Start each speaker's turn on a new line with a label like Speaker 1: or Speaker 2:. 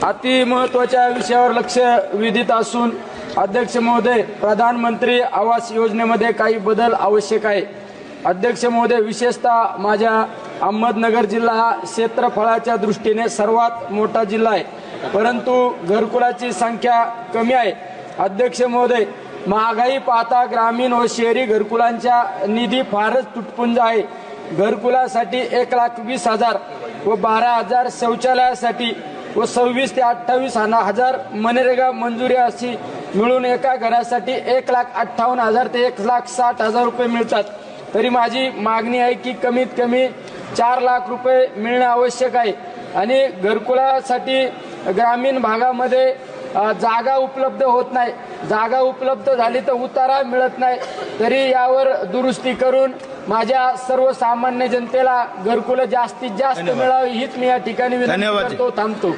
Speaker 1: अति महत्त्वाच्या विषयावर लक्ष वेधित असून अध्यक्ष महोदय, प्रधानमंत्री आवास योजनेमध्ये काही बदल आवश्यक आहे। अध्यक्ष महोदय, विशेषतः माझ्या अहमदनगर जिल्हा हा क्षेत्रफळाच्या दृष्टीने सर्वात मोठा जिल्हा आहे, परंतु घरकुलाची संख्या कमी आहे। अध्यक्ष महोदय, महागाई पाहता ग्रामीण व शहरी घरकुलांच्या निधी फारच तुटपुंज आहे। घरकुलासाठी 1,20,000 व 12,000 शौचालयासाठी व 26 ते 28,000 मनरेगा मंजुरी अशी मिळून एका घरासाठी 1,58,000 ते 1,60,000 रुपये मिळतात। तरी माझी मागणी आहे की कमीत कमी 4 लाख रुपये मिळणे आवश्यक आहे आणि घरकुलासाठी ग्रामीण भागामध्ये जागा उपलब्ध होत नाही। जागा उपलब्ध झाली तर उतारा मिळत नाही। तरी यावर दुरुस्ती करून माझ्या सर्वसामान्य जनतेला घरकुल जास्तीत जास्त मिळावी हीच मी या ठिकाणी विनंती करतो। थांबतो।